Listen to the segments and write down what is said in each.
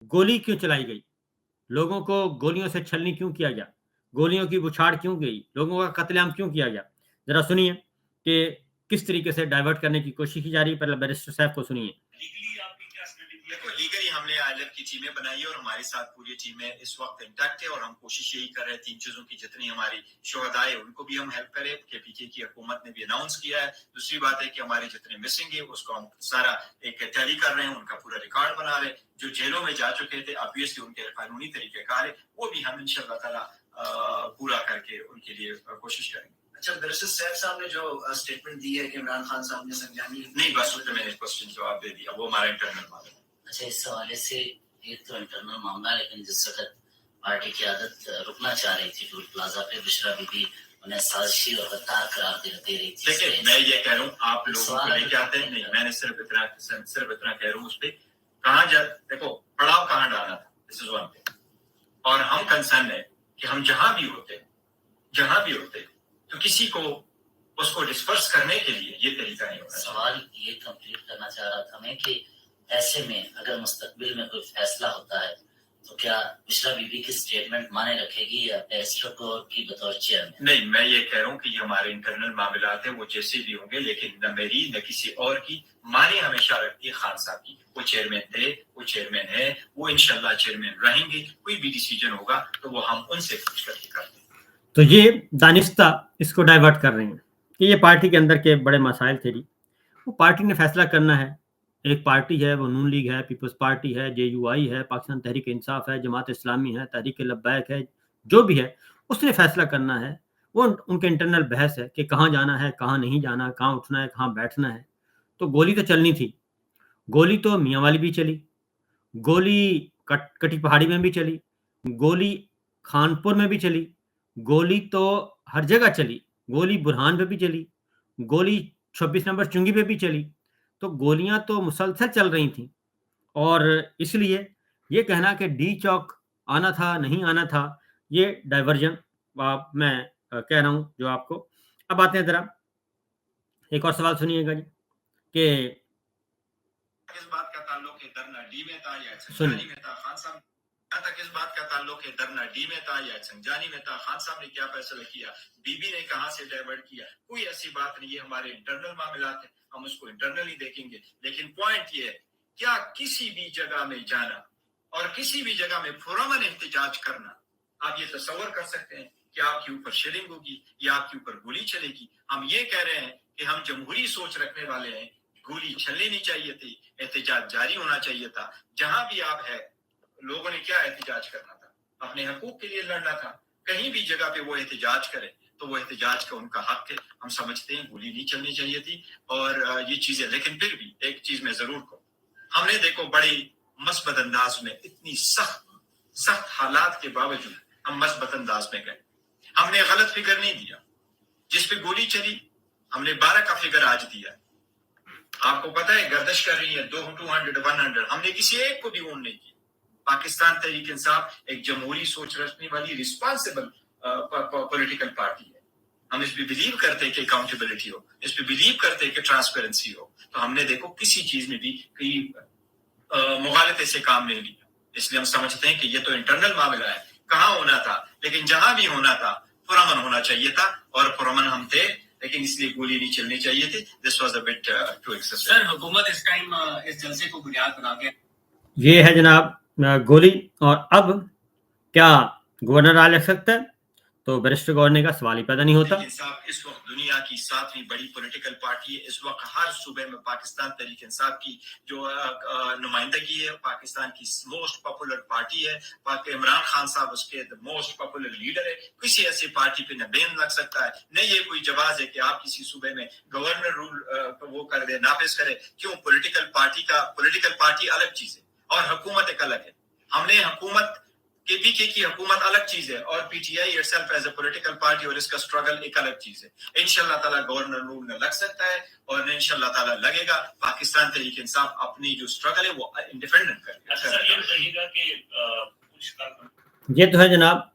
गोली क्यों चलाई गई? लोगों को गोलियों से छलनी क्यों किया गया? गोलियों की बौछार क्यों गई? लोगों का कत्लेआम क्यों किया गया? ज़रा सुनिए कि किस तरीके से डाइवर्ट करने की कोशिश की जा रही है। पहले बैरिस्टर साहब को सुनिए। लीगली आपकी क्या स्ट्रेटेजी? देखो, लीगली हमने आईएलएफ की टीमें बनाई है और हमारे साथ पूरी टीमें इस वक्त इंटैक्ट है और हम कोशिश यही कर रहे हैं 3 चीजों की, जितनी हमारी शोहदा है उनको भी हम हेल्प करें। केपीके की हुकूमत ने भी अनाउंस किया है। दूसरी बात है कि हमारे जितने मिसिंग है उसको हम सारा एक टैली कर रहे हैं, उनका पूरा रिकॉर्ड बना रहे हैं। जो जेलों में जा चुके थे ऑब्वियसली उनके कानूनी तरीकेकार है, वो भी हम इंशाअल्लाह ताला पूरा करके उनके लिए कोशिश करेंगे। अच्छा, बैरिस्टर सैफ साहब ने जो स्टेटमेंट दी है कि इमरान खान साहब ने संज्ञानी नहीं, बस उसमें मैंने क्वेश्चन जवाब दे दिया, वो हमारा इंटरनल मामला है। अच्छा, इस हवाले से ये तो इंटरनल मामला, लेकिन जिस वक्त पार्टी की आदत रुकना चाह रही थी टूल प्लाजा पे, बुशरा बीबी उन्हें साजिशी और गद्दार करार दे रही थी। देखिए, मैं ये कह रहा हूँ आप लोगों को लेके आते हैं, नहीं मैंने सिर्फ इतना कह रहा हूँ उस पर कहाँ जा, देखो पड़ाव कहाँ डालना था, दिस इज वन थिंग। और हम कंसर्न है कि हम जहां भी होते तो किसी को उसको डिस्पर्स करने के लिए ये तरीका नहीं होता। सवाल ये कंप्लीट करना चाह रहा था मैं कि ऐसे में अगर मुस्तकबिल में कोई फैसला होता है तो क्या बुशरा बीबी की स्टेटमेंट माने रखेगी या बैरिस्टर को की बतौर चेयरमैन? नहीं, मैं ये कह रहा हूँ कि ये हमारे इंटरनल मामलात हैं, वो जैसे भी होंगे, लेकिन न मेरी न किसी और की माने हमेशा रखती है खान साहब की। वो चेयरमैन थे, वो चेयरमैन है, वो इंशाल्लाह चेयरमैन रहेंगे। कोई भी डिसीजन होगा तो वो हम उनसे पूछ करके करते हैं। तो ये दानिस्ता इसको डाइवर्ट कर रहे हैं कि ये पार्टी के अंदर के बड़े मसाइल थे जी, वो पार्टी ने फैसला करना है। एक पार्टी है, वो नून लीग है, पीपल्स पार्टी है, जेयूआई है, पाकिस्तान तहरीक इंसाफ है, जमात इस्लामी है, तहरीक लब्बैक है, जो भी है उसने फैसला करना है। वो उनके इंटरनल बहस है कि कहाँ जाना है, कहाँ नहीं जाना, कहाँ उठना है, कहाँ बैठना है। तो गोली तो चलनी थी, गोली तो मियाँ वाली भी चली, गोली कटी पहाड़ी में भी चली, गोली खानपुर में भी चली, गोली तो हर जगह चली, गोली बुरहान पे भी चली, गोली 26 नंबर चुंगी पे भी चली। तो गोलियां तो मुसलसल चल रही थी और इसलिए ये कहना कि डी चौक आना था नहीं आना था, ये डाइवर्जन मैं कह रहा हूं जो आपको। अब आते हैं जरा एक और सवाल सुनिएगा जी कि किस बात का ताल्लुक है धरना डी में था या संजानी में था? खान साहब तक इस बात का ताल्लुक है धरना डी में था या संजानी में था? खान साहब ने क्या फैसला किया, बीबी ने कहां से डाइवर्ट किया? कोई ऐसी बात नहीं, ये हमारे इंटरनल मामलात है, हम उसको इंटरनली देखेंगे। लेकिन पॉइंट ये है, क्या किसी भी जगह में जाना और किसी भी जगह में पुरअमन एहतजाज करना, आप ये तस्वर कर सकते हैं कि आपके ऊपर शेलिंग होगी या आपके ऊपर गोली चलेगी? हम ये कह रहे हैं कि हम जमहूरी सोच रखने वाले हैं, गोली चलनी नहीं चाहिए थी, एहतजाज जारी होना चाहिए था। जहां भी आप है, लोगों ने क्या एहतजाज करना था, अपने हकूक के लिए लड़ना था। कहीं भी जगह पे वो एहतजाज करें तो वो एहतजाज का उनका हक है, हम समझते हैं गोली नहीं चलनी चाहिए थी और ये चीजें। लेकिन फिर भी एक चीज मैं जरूर कहूँ, हमने देखो बड़ी मस्बत अंदाज में, इतनी सख्त हालात के बावजूद हम मस्बत अंदाज में गए। हमने गलत फिगर नहीं दिया, जिस पे गोली चली हमने 12 का फिगर आज दिया। आपको पता है गर्दिश कर रही है 200, 100, हमने किसी एक को भी ओन नहीं किया। पाकिस्तान तहरीक इंसाफ एक जमहूरी सोच रखने वाली रिस्पॉन्सिबल पॉलिटिकल पार्टी है। हम इस पे बिलीव करते हैं कि अकाउंटेबिलिटी हो, इस पे बिलीव करते हैं कि ट्रांसपेरेंसी हो। तो हमने देखो किसी चीज में भी कहीं मुगालते से काम नहीं लिया। इसलिए हम समझते हैं कि ये तो इंटरनल मामला है, कहाँ होना था, लेकिन जहां भी होना था पुरअमन होना चाहिए था और पुरअमन हम थे, लेकिन इसलिए गोली नहीं चलनी चाहिए थी। This was a bit too excessive. Sir, हुकूमत इस टाइम इस जलसे को बुनियाद बना के, ये है जनाब गोली, और अब क्या गवर्नर आ लग सकता है? तो बैरिस्टर गवर्नर का सवाल ही पैदा नहीं होता। इंसाफ इस वक्त दुनिया की 7वीं बड़ी पॉलिटिकल पार्टी है। इस वक्त हर सूबे में पाकिस्तान तहरीक इंसाफ की जो नुमाइंदगी है, पाकिस्तान की मोस्ट पॉपुलर पार्टी है। इमरान खान साहब उसके मोस्ट पॉपुलर लीडर है। किसी ऐसी पार्टी पे न बैन लग सकता है, न ये कोई जवाज है कि आप किसी सूबे में गवर्नर रूल वो कर दे, नाफिज करे। क्यों? पॉलिटिकल पार्टी अलग चीज है और हुकूमत एक अलग है। हमने हुकूमत केपीके की हुकूमत अलग चीज है और PTI itself as a political party और इसका स्ट्रगल एक अलग चीज है। इंशाल्लाह ताला गवर्नर रूल में लग सकता है और इंशाल्लाह ताला लगेगा। पाकिस्तान तहरीक इंसाफ अपनी जो स्ट्रगल है वो इंडिपेंडेंट करेगा। ये तो है जनाब,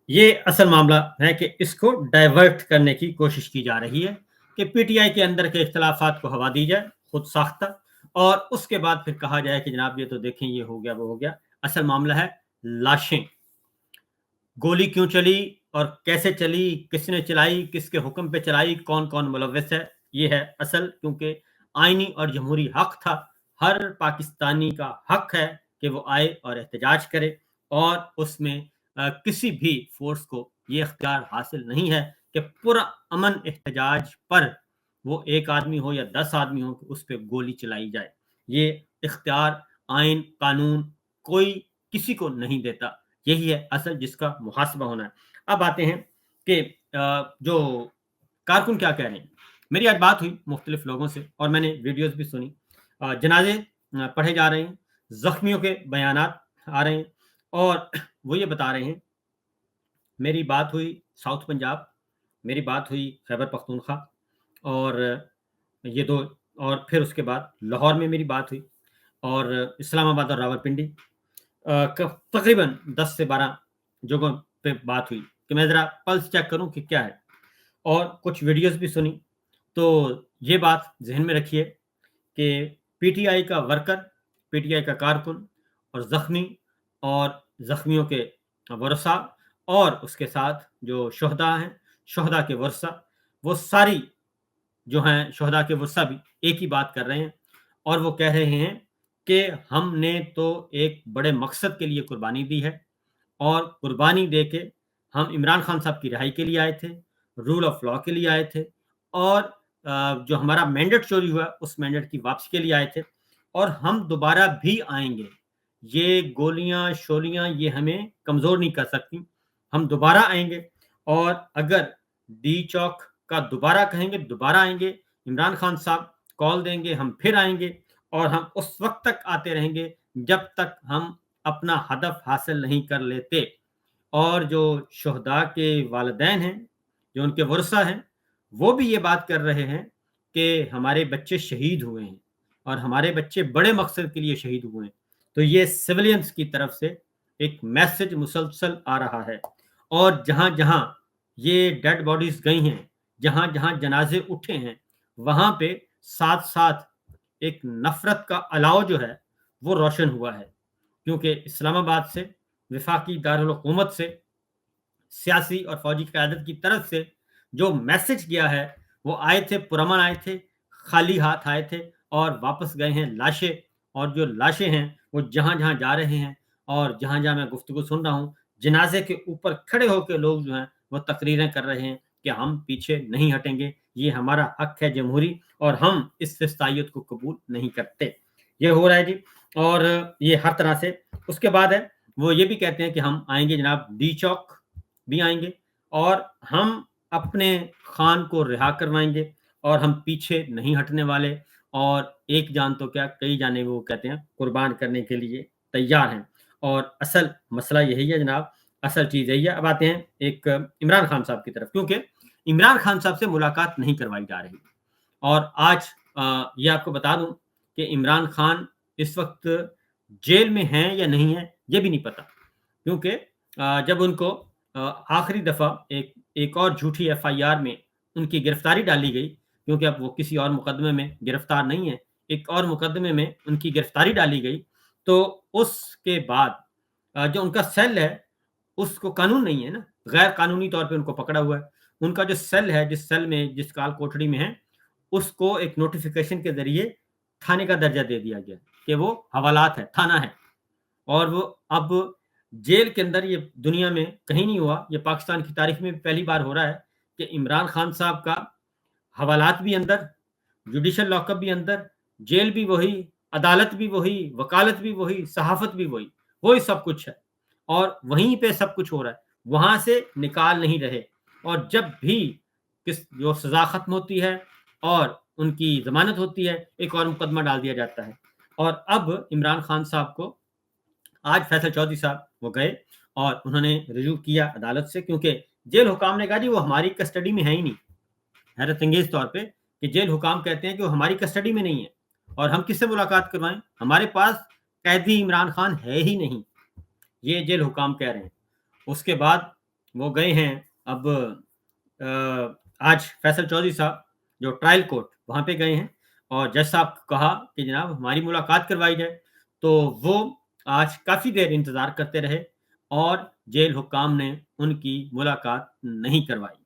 ये असल मामला है कि इसको डाइवर्ट करने की कोशिश की जा रही है कि पीटीआई के अंदर के इख्तलाफात को हवा दी जाए खुद साख्ता, और उसके बाद फिर कहा जाए कि जनाब ये तो देखें ये हो गया वो हो गया। असल मामला है लाशें। गोली क्यों चली और कैसे चली, किसने चलाई, किसके हुक्म पे चलाई, कौन कौन मुलव्वस है, ये है असल, क्योंकि आईनी और जमहूरी हक था, हर पाकिस्तानी का हक है कि वो आए और एहतजाज करे, और उसमें किसी भी फोर्स को ये इख्तियार हासिल नहीं है कि पूरा अमन एहतजाज पर वो एक आदमी हो या 10 आदमी हो उस पर गोली चलाई जाए। ये इख्तियार आइन कानून कोई किसी को नहीं देता। यही है असल जिसका मुहासबा होना है। अब आते हैं कि जो कारकुन क्या कह रहे हैं। मेरी आज बात हुई मुख्तलिफ लोगों से और मैंने वीडियोस भी सुनी। जनाजे पढ़े जा रहे हैं, जख्मियों के बयानात आ रहे हैं और वो ये बता रहे हैं। मेरी बात हुई साउथ पंजाब, मेरी बात हुई खैबर पख्तूनख्वा और ये दो, और फिर उसके बाद लाहौर में मेरी बात हुई और इस्लामाबाद और रावलपिंडी तकरीबन 10 से 12 जगहों पे बात हुई कि मैं ज़रा पल्स चेक करूं कि क्या है, और कुछ वीडियोस भी सुनी। तो ये बात जहन में रखिए कि पीटीआई का वर्कर, पीटीआई का कारकुन और ज़ख्मी और ज़ख्मियों के वरसा और उसके साथ जो शहदा हैं, शहदा के वरसा, वो सारी जो हैं शहदा के वरसा भी एक ही बात कर रहे हैं और वो कह रहे हैं कि हमने तो एक बड़े मकसद के लिए कुर्बानी दी है और कुर्बानी दे के हम इमरान खान साहब की रिहाई के लिए आए थे, रूल ऑफ लॉ के लिए आए थे और जो हमारा मैंडेट चोरी हुआ उस मैंडेट की वापसी के लिए आए थे और हम दोबारा भी आएंगे। ये गोलियां शोलियां ये हमें कमज़ोर नहीं कर सकती, हम दोबारा आएंगे और अगर डी चौक का दोबारा कहेंगे दोबारा आएंगे, इमरान खान साहब कॉल देंगे हम फिर आएंगे और हम उस वक्त तक आते रहेंगे जब तक हम अपना हदफ हासिल नहीं कर लेते। और जो शुहदा के वालिदैन हैं, जो उनके वरसा हैं, वो भी ये बात कर रहे हैं कि हमारे बच्चे शहीद हुए हैं और हमारे बच्चे बड़े मकसद के लिए शहीद हुए हैं। तो ये सिविलियंस की तरफ से एक मैसेज मुसलसल आ रहा है और जहाँ जहाँ ये डेड बॉडीज गई हैं, जहाँ जहाँ जनाजे उठे हैं, वहाँ पे साथ साथ एक नफरत का अलाव जो है वो रोशन हुआ है, क्योंकि इस्लामाबाद से, वफाकी दारुल हुकूमत से, सियासी और फौजी क़यादत की तरफ से जो मैसेज गया है, वो आए थे पुरअमन आए थे, खाली हाथ आए थे और वापस गए हैं लाशें। और जो लाशें हैं वो जहाँ जहाँ जा रहे हैं और जहाँ जहाँ मैं गुफ्तगू सुन रहा हूँ, जनाजे के ऊपर खड़े होकर लोग जो हैं वो तकरीरें कर रहे हैं कि हम पीछे नहीं हटेंगे, ये हमारा हक है जमहूरी और हम इस फिस्तायत को कबूल नहीं करते। ये हो रहा है जी, और ये हर तरह से। उसके बाद है वो ये भी कहते हैं कि हम आएंगे जनाब, डी चौक भी आएंगे और हम अपने खान को रिहा करवाएंगे और हम पीछे नहीं हटने वाले, और एक जान तो क्या कई जाने वो कहते हैं कुर्बान करने के लिए तैयार हैं। और असल मसला यही है जनाब, असल चीज़ यही है। अब आते हैं एक इमरान खान साहब की तरफ, क्योंकि इमरान खान साहब से मुलाकात नहीं करवाई जा रही और आज ये आपको बता दूं कि इमरान खान इस वक्त जेल में हैं या नहीं है ये भी नहीं पता, क्योंकि जब उनको आखिरी दफ़ा एक और झूठी एफआईआर में उनकी गिरफ्तारी डाली गई, क्योंकि अब वो किसी और मुकदमे में गिरफ्तार नहीं है, एक और मुकदमे में उनकी गिरफ्तारी डाली गई, तो उसके बाद जो उनका सेल है उसको कानून नहीं है ना, गैर कानूनी तौर पे उनको पकड़ा हुआ है। उनका जो सेल है, जिस सेल में, जिस काल कोठड़ी में है, उसको एक नोटिफिकेशन के ज़रिए थाने का दर्जा दे दिया गया कि वो हवालात है, थाना है। और वो अब जेल के अंदर, ये दुनिया में कहीं नहीं हुआ, ये पाकिस्तान की तारीख में पहली बार हो रहा है कि इमरान खान साहब का हवालात भी अंदर, जुडिशल लॉकअप भी अंदर, जेल भी वही, अदालत भी वही, वकालत भी वही, सहाफत भी वही, वही सब कुछ है और वहीं पे सब कुछ हो रहा है, वहां से निकाल नहीं रहे। और जब भी किस जो सजा खत्म होती है और उनकी जमानत होती है, एक और मुकदमा डाल दिया जाता है। और अब इमरान खान साहब को आज फैसल चौधरी साहब वो गए और उन्होंने रिव्यू किया अदालत से, क्योंकि जेल हुकाम ने कहा जी वो हमारी कस्टडी में है ही नहीं। हैरत अंगेज तौर पे कि जेल हुकाम कहते हैं कि वो हमारी कस्टडी में नहीं है और हम किससे मुलाकात करवाएं, हमारे पास कैदी इमरान खान है ही नहीं, ये जेल हुकाम कह रहे हैं। उसके बाद वो गए हैं अब आज फैसल चौधरी साहब जो ट्रायल कोर्ट वहाँ पे गए हैं और जज साहब को कहा कि जनाब हमारी मुलाकात करवाई जाए, तो वो آج کافی دیر انتظار کرتے رہے اور جیل حکام نے ان کی ملاقات نہیں کروائی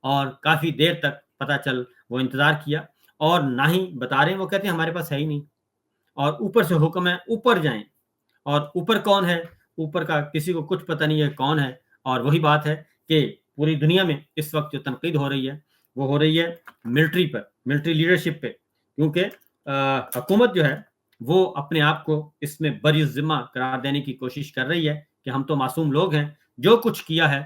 اور کافی دیر تک پتہ چل وہ انتظار کیا اور نہ ہی بتا رہے ہیں، وہ کہتے ہیں ہمارے پاس ہے ہی نہیں، اور اوپر سے حکم ہے اوپر جائیں، اور اوپر کون ہے؟ اوپر کا کسی کو کچھ پتہ نہیں ہے کون ہے۔ اور وہی بات ہے کہ پوری دنیا میں اس وقت جو تنقید ہو رہی ہے وہ ہو رہی ہے ملٹری پر، ملٹری لیڈرشپ پہ، کیونکہ حکومت جو ہے وہ اپنے آپ کو اس میں بری ذمہ قرار دینے کی کوشش کر رہی ہے کہ ہم تو معصوم لوگ ہیں، جو کچھ کیا ہے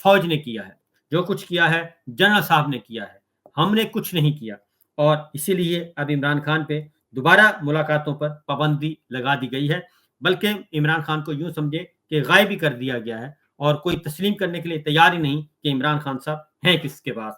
فوج نے کیا ہے، جو کچھ کیا ہے جنرل صاحب نے کیا ہے، ہم نے کچھ نہیں کیا۔ اور اسی لیے اب عمران خان پہ دوبارہ ملاقاتوں پر پابندی لگا دی گئی ہے، بلکہ عمران خان کو یوں سمجھے کہ غائب ہی کر دیا گیا ہے اور کوئی تسلیم کرنے کے لیے تیار ہی نہیں کہ عمران خان صاحب ہیں کس کے پاس۔